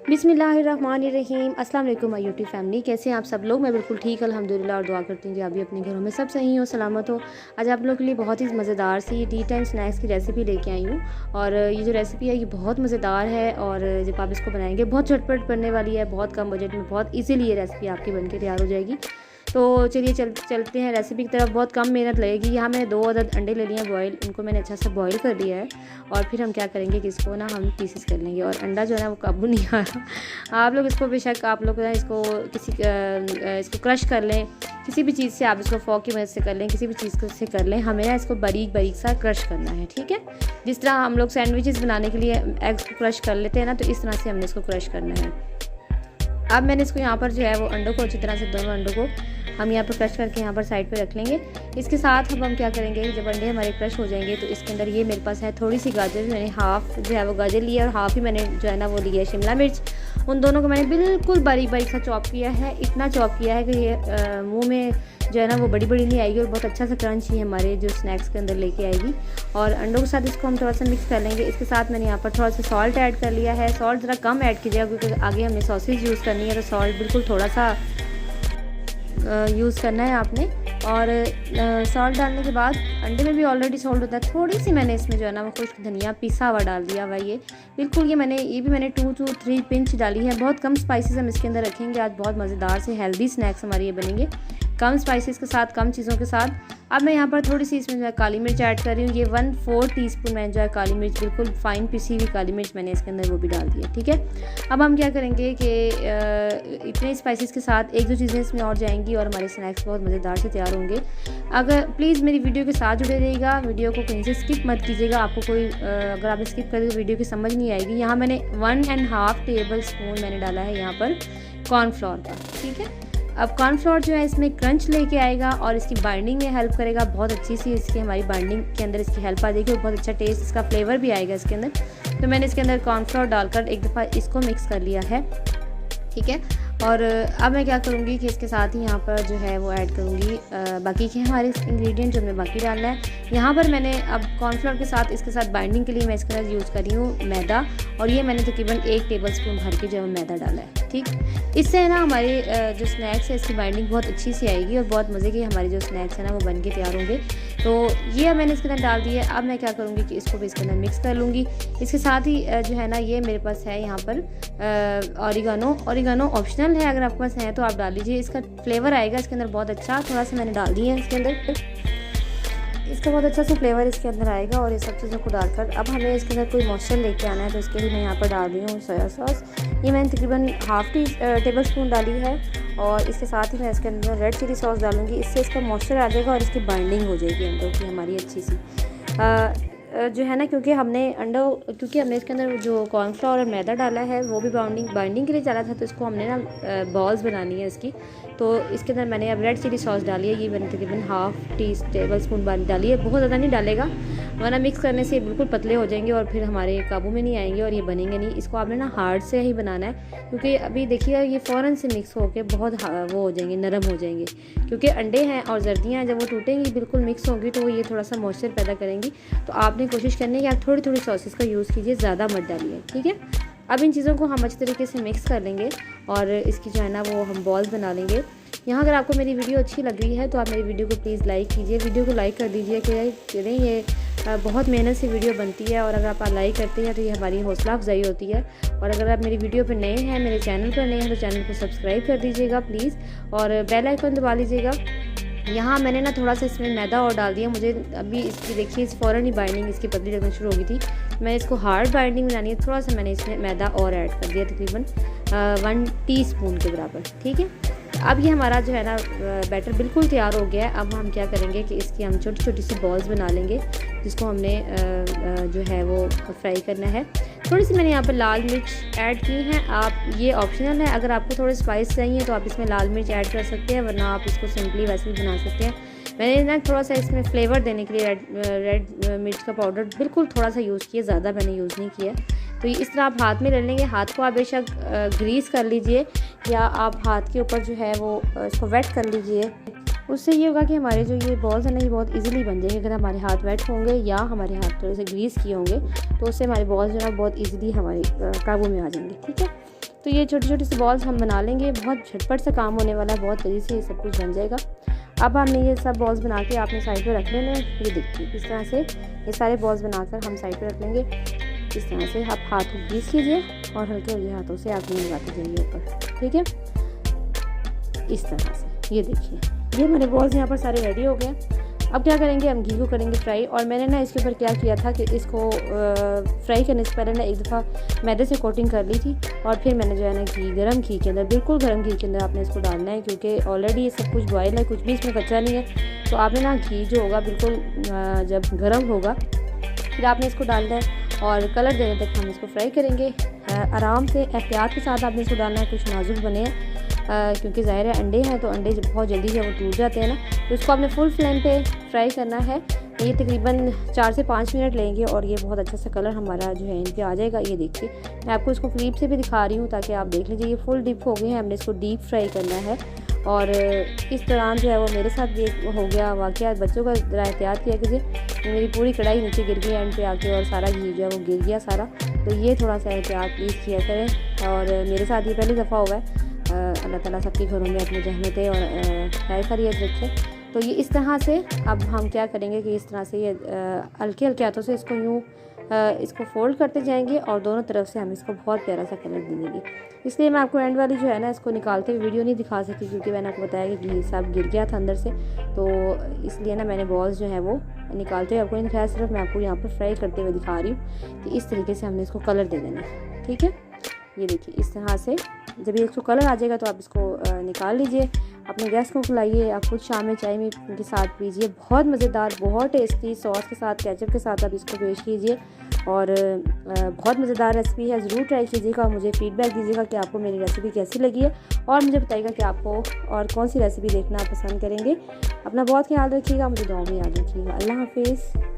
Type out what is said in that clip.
बिस्मिल्लाहिर्रहमानिर्रहीम। अस्सलाम वालेकुम माय यूट्यूब फैमिली, कैसे हैं आप सब लोग। मैं बिल्कुल ठीक अल्हम्दुलिल्लाह और दुआ करती हूँ कि आप भी अपने घरों में सब सही हो, सलामत हो। आज आप लोगों के लिए बहुत ही मज़ेदार सी टी टाइम स्नैक्स की रेसिपी लेके आई हूँ। और ये जो रेसिपी है ये बहुत मज़ेदार है और जब आप इसको बनाएंगे बहुत झटपट बनने वाली है, बहुत कम बजट में बहुत ईजीली ये रेसिपी आपकी बन के तैयार हो जाएगी। तो चलिए चलते हैं रेसिपी की तरफ। बहुत कम मेहनत लगेगी। यहाँ मैंने 2 अदद अंडे ले लिए हैं बॉयल, उनको मैंने अच्छा से बॉयल कर लिया है। और फिर हम क्या करेंगे कि इसको ना हम पीसेस कर लेंगे। और अंडा जो है ना वो काबू नहीं आ रहा। आप लोग इसको बेशक आप लोग इसको इसको क्रश कर लें, किसी भी चीज़ से आप इसको फॉक की मदद से कर लें, किसी भी चीज़ से कर लें। हमें ना इसको बारीक बारीक सा क्रश करना है, ठीक है। जिस तरह हम लोग सैंडविचेस बनाने के लिए एग्स को क्रश कर लेते हैं ना, तो इस तरह से हमने इसको क्रश करना है। अब मैंने इसको यहाँ पर जो है वो अंडों को अच्छी तरह से दोनों अंडों को हम यहाँ पर क्रश करके यहाँ पर साइड पे रख लेंगे। इसके साथ अब हम क्या करेंगे, जब अंडे हमारे क्रश हो जाएंगे तो इसके अंदर ये मेरे पास है थोड़ी सी गाजर, मैंने हाफ़ जो है वो गाजर लिया और हाफ़ ही मैंने जो है ना वो लिया है शिमला मिर्च। उन दोनों को मैंने बिल्कुल बारीक बारीक सा चॉप किया है। इतना चॉप किया है कि ये मुँह में जो है ना वो बड़ी बड़ी नहीं आएगी और बहुत अच्छा सा क्रंच ही हमारे जो स्नैक्स के अंदर लेके आएगी। और अंडों के साथ इसको हम थोड़ा सा मिक्स कर लेंगे। इसके साथ मैंने यहाँ पर थोड़ा सा सॉल्ट ऐड कर लिया है। सॉल्ट ज़रा कम ऐड कीजिएगा क्योंकि आगे हमने सॉसेज यूज़ करनी है, तो सॉल्ट बिल्कुल थोड़ा सा यूज़ करना है आपने। और सॉल्ट डालने के बाद अंडे में भी ऑलरेडी सॉल्ट होता है। थोड़ी सी मैंने इसमें जो है ना वो खुश्क धनिया पिसा हुआ डाल दिया हुआ। ये बिल्कुल ये भी मैंने 2 to 3 पिंच डाली है। बहुत कम स्पाइसेस हम इसके अंदर रखेंगे। आज बहुत मज़ेदार से हेल्दी स्नैक्स हमारे ये बनेंगे कम स्पाइसेस के साथ, कम चीज़ों के साथ। अब मैं यहाँ पर थोड़ी सी इसमें जो है काली मिर्च ऐड कर रही हूँ। ये 1/4 टीस्पून मैंने जो है काली मिर्च, बिल्कुल फाइन पिसी हुई काली मिर्च मैंने इसके अंदर वो भी डाल दी है, ठीक है। अब हम क्या करेंगे कि इतने स्पाइसेस के साथ 1-2 चीज़ें इसमें और जाएंगी और हमारे स्नैक्स बहुत मज़ेदार से तैयार होंगे। अगर प्लीज़ मेरी वीडियो के साथ जुड़े रहिएगा, वीडियो को कहीं से स्किप मत कीजिएगा। आपको कोई अगर आप स्किप करें तो वीडियो की समझ नहीं आएगी। यहाँ मैंने 1.5 टेबल स्पून मैंने डाला है यहाँ पर कॉर्नफ्लोर का, ठीक है। अब कॉर्नफ्लोर जो है इसमें क्रंच लेके आएगा और इसकी बाइंडिंग में हेल्प करेगा। बहुत अच्छी सी इसकी हमारी बाइंडिंग के अंदर इसकी हेल्प आ जाएगी और बहुत अच्छा टेस्ट इसका फ्लेवर भी आएगा इसके अंदर। तो मैंने इसके अंदर कॉर्नफ्लोर डालकर एक दफ़ा इसको मिक्स कर लिया है, ठीक है। और अब मैं क्या करूँगी कि इसके साथ ही यहाँ पर जो है वो ऐड करूँगी बाकी के हमारे इंग्रेडिएंट जो हमें बाकी डालना है। यहाँ पर मैंने अब कॉर्नफ्लोर के साथ इसके साथ बाइंडिंग के लिए मैं इसके अंदर यूज़ कर रही हूँ मैदा। और ये मैंने तकरीबन 1 टेबल स्पून भर के जो है मैदा डाला है, ठीक। इससे ना हमारे जो स्नैक्स है इसकी बाइंडिंग बहुत अच्छी सी आएगी और बहुत मज़े के हमारे जो स्नैक्स हैं ना वो बन के तैयार होंगे। तो ये मैंने इसके अंदर डाल दिया है। अब मैं क्या करूँगी कि इसको भी इसके अंदर मिक्स कर लूँगी। इसके साथ ही जो है ना ये मेरे पास है यहाँ पर ऑरिगानो ऑप्शनल है, अगर आपके पास है तो आप डाल लीजिए। इसका फ्लेवर आएगा इसके अंदर बहुत अच्छा। थोड़ा सा मैंने डाल दिया है इसके अंदर, इसका बहुत अच्छा सा फ्लेवर इसके अंदर आएगा। और ये सब चीज़ों को डालकर अब हमें इसके अंदर कोई मॉइस्चर लेके आना है, तो इसके लिए मैं यहाँ पर डाल रही हूँ सोया सॉस। ये मैंने तकरीबन हाफ़ टेबल स्पून डाली है। और इसके साथ ही मैं इसके अंदर रेड चिली सॉस डालूँगी। इससे इसका मॉइस्चर आ जाएगा और इसकी बाइंडिंग हो जाएगी अंडों की हमारी अच्छी सी जो है ना, क्योंकि हमने इसके अंदर जो कॉर्नफ्लोर और मैदा डाला है वो भी बाइंडिंग के लिए डाला था। तो इसको हमने ना बॉल्स बनानी है इसकी। तो इसके अंदर मैंने अब रेड चिली सॉस डाली है। ये मैंने तकरीबन हाफ़ टेबल स्पून डाली है, बहुत ज़्यादा नहीं डालेगा वरना मिक्स करने से बिल्कुल पतले हो जाएंगे और फिर हमारे काबू में नहीं आएंगे और ये बनेंगे नहीं। इसको आपने ना हार्ड से ही बनाना है क्योंकि अभी देखिए ये फ़ौरन से मिक्स होकर बहुत वो हो जाएंगे, नरम हो जाएंगे। क्योंकि अंडे हैं और जर्दियाँ हैं, जब वो टूटेंगी बिल्कुल मिक्स होंगी तो ये थोड़ा सा मॉइस्चर पैदा करेंगी। तो आपने कोशिश करनी है कि आप थोड़ी थोड़ी सॉसेस का यूज़ कीजिए, ज़्यादा मत डालिए, ठीक है। अब इन चीज़ों को हम अच्छे तरीके से मिक्स कर लेंगे और इसकी जो है ना वो हम बॉल्स बना लेंगे। यहाँ अगर आपको मेरी वीडियो अच्छी लग रही है तो आप मेरी वीडियो को प्लीज़ लाइक कीजिए, वीडियो को लाइक कर दीजिए कि नहीं ये बहुत मेहनत से वीडियो बनती है और अगर आप लाइक करते हैं तो ये हमारी हौसला अफजाई होती है। और अगर आप मेरी वीडियो पर नए हैं, मेरे चैनल पर नए हैं, तो चैनल को सब्सक्राइब कर दीजिएगा प्लीज़ और बेल आइकन दबा लीजिएगा। यहाँ मैंने ना थोड़ा सा इसमें मैदा और डाल दिया। मुझे अभी इसकी देखिए इस फ़ौरन ही बाइंडिंग इसकी पतली लगना शुरू हो गई थी। मैंने इसको हार्ड बाइंडिंग बनानी है, थोड़ा सा मैंने इसमें मैदा और ऐड कर दिया तकरीबन 1 टीस्पून के बराबर, ठीक है। अब ये हमारा जो है ना बैटर बिल्कुल तैयार हो गया है। अब हम क्या करेंगे कि इसकी हम छोटी छोटी सी बॉल्स बना लेंगे जिसको हमने जो है वो फ्राई करना है। थोड़ी सी मैंने यहाँ पर लाल मिर्च ऐड की हैं, आप ये ऑप्शनल है। अगर आपको थोड़े स्पाइस चाहिए तो आप इसमें लाल मिर्च ऐड कर सकते हैं, वरना आप इसको सिंपली वैसे भी बना सकते हैं। मैंने ना थोड़ा सा इसमें फ्लेवर देने के लिए रेड मिर्च का पाउडर बिल्कुल थोड़ा सा यूज़ किया, ज़्यादा मैंने यूज़ नहीं किया। तो इस तरह आप हाथ में ले लेंगे। हाथ को आप बेशक ग्रीस कर लीजिए या आप हाथ के ऊपर जो है वो इसको वेट कर लीजिए। उससे ये होगा कि हमारे जो ये बॉल्स हैं ना ये बहुत इजीली बन जाएंगे। अगर हमारे हाथ वेट होंगे या हमारे हाथ थोड़े से ग्रीस किए होंगे तो उससे हमारे बॉल्स जो है बहुत इजीली हमारे काबू में आ जाएंगे, ठीक है। तो ये छोटी छोटी सी बॉल्स हम बना लेंगे, बहुत झटपट से काम होने वाला है, बहुत तेज़ी से ये सब कुछ बन जाएगा। अब हमने ये सब बॉल्स बना के आपने साइड पे रख लेने। ये देखिए इस तरह से ये सारे बॉल्स बनाकर हम साइड पे रख लेंगे। इस तरह से आप हाथ को ग्रीस कीजिए और हल्के हल्के हाथों से आप ये लगाते जाइए ऊपर, ठीक है। इस तरह से ये देखिए ये हमारे बॉल्स यहाँ पर सारे रेडी हो गए। अब क्या करेंगे, हम घी को करेंगे फ्राई। और मैंने ना इसके ऊपर क्या किया था कि इसको फ्राई करने से पहले ना एक दफ़ा मैदे से कोटिंग कर ली थी और फिर मैंने जो है ना घी, गर्म घी के अंदर, बिल्कुल गर्म घी के अंदर आपने इसको डालना है, क्योंकि ऑलरेडी ये सब कुछ बॉयल है, कुछ भी इसमें कच्चा नहीं है। तो आपने ना घी जो होगा बिल्कुल जब गर्म होगा फिर आपने इसको डालना है और कलर देने तक हम इसको फ्राई करेंगे। आराम से एहतियात के साथ आपने इसको डालना है, कुछ नाजुक बने हैं क्योंकि ज़ाहिर है अंडे हैं, तो अंडे जब बहुत जल्दी से वो टूट जाते हैं ना। तो इसको आपने फुल फ्लेम पे फ्राई करना है। ये तकरीबन 4 से 5 मिनट लेंगे और ये बहुत अच्छा सा कलर हमारा जो है इन पे आ जाएगा। ये देखिए मैं आपको इसको क्लिप से भी दिखा रही हूँ ताकि आप देख लीजिए। ये फुल डिप हो गए हैं, हमने इसको डीप फ्राई करना है। और इस दौरान जो है वो मेरे साथ भी हो गया वाक़या, बच्चों का ज़रा एहतियात किया कीजिए। मेरी पूरी कढ़ाई नीचे गिर गई एंड पे आके और सारा घी जो है वो गिर गया सारा। तो ये थोड़ा सा एहतियात प्लीज़ किया करें। और मेरे साथ ये पहली दफ़ा हुआ है। अल्लाह ताला सबके घरों में अपनी रहमतें और खैरियत रखे। तो ये इस तरह से अब हम क्या करेंगे कि इस तरह से ये हल्के हल्के हाथों से इसको यूँ इसको फोल्ड करते जाएंगे और दोनों तरफ से हम इसको बहुत प्यारा सा कलर दे देंगे। इसलिए मैं आपको एंड वाली जो है ना इसको निकालते हुए वीडियो नहीं दिखा सकी, क्योंकि मैंने आपको बताया कि घी सब गिर गया था अंदर से। तो इसलिए ना मैंने बॉल्स जो है वो निकालते हुए आपको नहीं दिखाया, सिर्फ मैं आपको यहाँ पर फ्राई करते हुए दिखा रही हूँ कि इस तरीके से हमने इसको कलर दे देना है, ठीक है। ये देखिए इस तरह से जब ये इसको कलर आ जाएगा तो आप इसको निकाल लीजिए, अपने गैस को खिलाइए, आप खुद शाम में चाय में के साथ पीजिए। बहुत मज़ेदार, बहुत टेस्टी सॉस के साथ, केचप के साथ आप इसको पेश कीजिए और बहुत मज़ेदार रेसिपी है। ज़रूर ट्राई कीजिएगा, मुझे फ़ीडबैक दीजिएगा कि आपको मेरी रेसिपी कैसी लगी है और मुझे बताइएगा कि आपको और कौन सी रेसिपी देखना आप पसंद करेंगे। अपना बहुत ख्याल रखिएगा, मुझे दुआ में याद रखिएगा। अल्लाह हाफिज़।